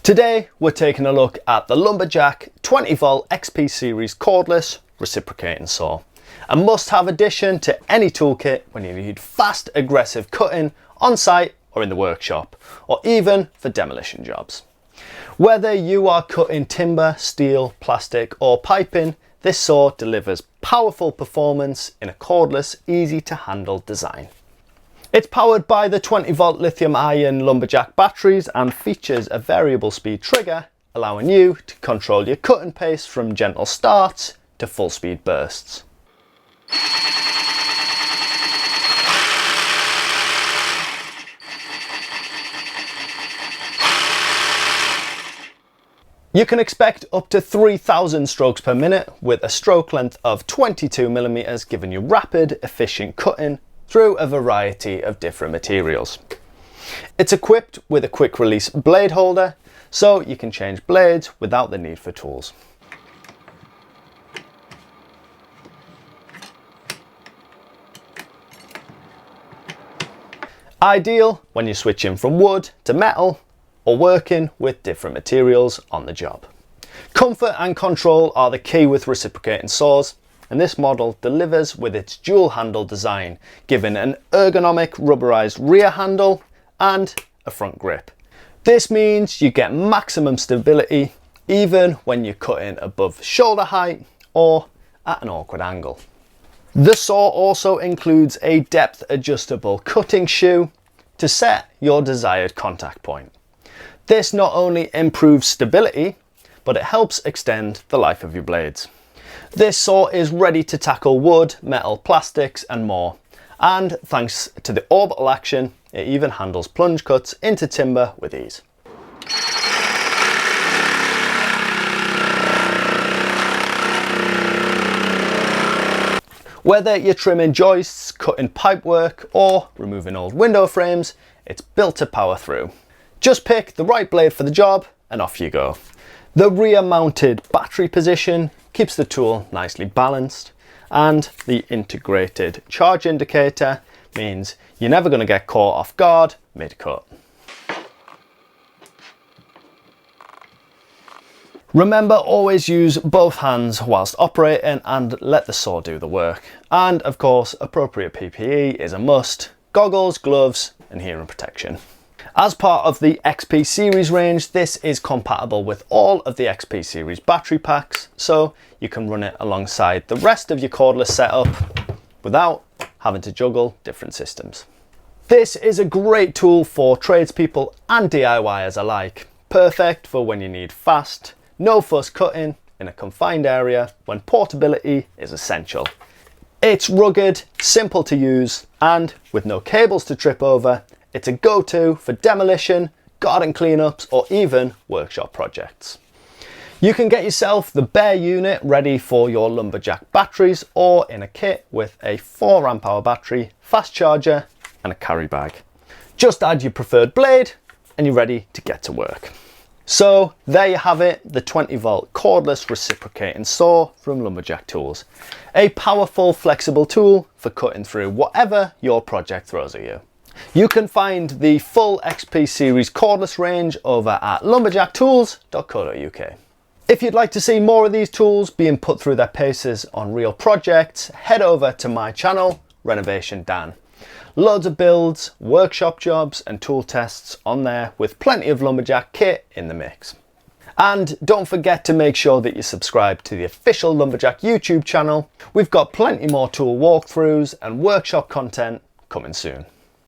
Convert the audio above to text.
Today we're taking a look at the Lumberjack 20V XP Series Cordless Reciprocating Saw. A must-have addition to any toolkit when you need fast, aggressive cutting on site or in the workshop, or even for demolition jobs. Whether you are cutting timber, steel, plastic or piping, this saw delivers powerful performance in a cordless, easy to handle design. It's powered by the 20V lithium-ion Lumberjack batteries and features a variable speed trigger, allowing you to control your cutting pace from gentle starts to full speed bursts. You can expect up to 3,000 strokes per minute with a stroke length of 22mm, giving you rapid, efficient cutting through a variety of different materials. It's equipped with a quick release blade holder, so you can change blades without the need for tools. Ideal when you're switching from wood to metal or working with different materials on the job. Comfort and control are the key with reciprocating saws, and this model delivers with its dual handle design, giving an ergonomic rubberized rear handle and a front grip. This means you get maximum stability even when you're cutting above shoulder height or at an awkward angle. The saw also includes a depth adjustable cutting shoe to set your desired contact point. This not only improves stability, but it helps extend the life of your blades. This saw is ready to tackle wood, metal, plastics and more. And thanks to the orbital action, it even handles plunge cuts into timber with ease. Whether you're trimming joists, cutting pipework or removing old window frames, it's built to power through. Just pick the right blade for the job and off you go. The rear mounted battery position keeps the tool nicely balanced, and the integrated charge indicator means you're never going to get caught off guard mid-cut. Remember, always use both hands whilst operating and let the saw do the work. And of course, appropriate PPE is a must: goggles, gloves and hearing protection. As part of the XP Series range, this is compatible with all of the XP Series battery packs, so you can run it alongside the rest of your cordless setup without having to juggle different systems. This is a great tool for tradespeople and DIYers alike. Perfect for when you need fast, no fuss cutting in a confined area when portability is essential. It's rugged, simple to use, and with no cables to trip over, it's a go-to for demolition, garden cleanups or even workshop projects. You can get yourself the bare unit ready for your Lumberjack batteries or in a kit with a 4 amp hour battery, fast charger and a carry bag. Just add your preferred blade and you're ready to get to work. So there you have it, the 20V cordless reciprocating saw from Lumberjack Tools. A powerful, flexible tool for cutting through whatever your project throws at you. You can find the full XP Series cordless range over at lumberjacktools.co.uk. If you'd like to see more of these tools being put through their paces on real projects, head over to my channel, Renovation Dan. Loads of builds, workshop jobs and tool tests on there with plenty of Lumberjack kit in the mix. And don't forget to make sure that you subscribe to the official Lumberjack YouTube channel. We've got plenty more tool walkthroughs and workshop content coming soon.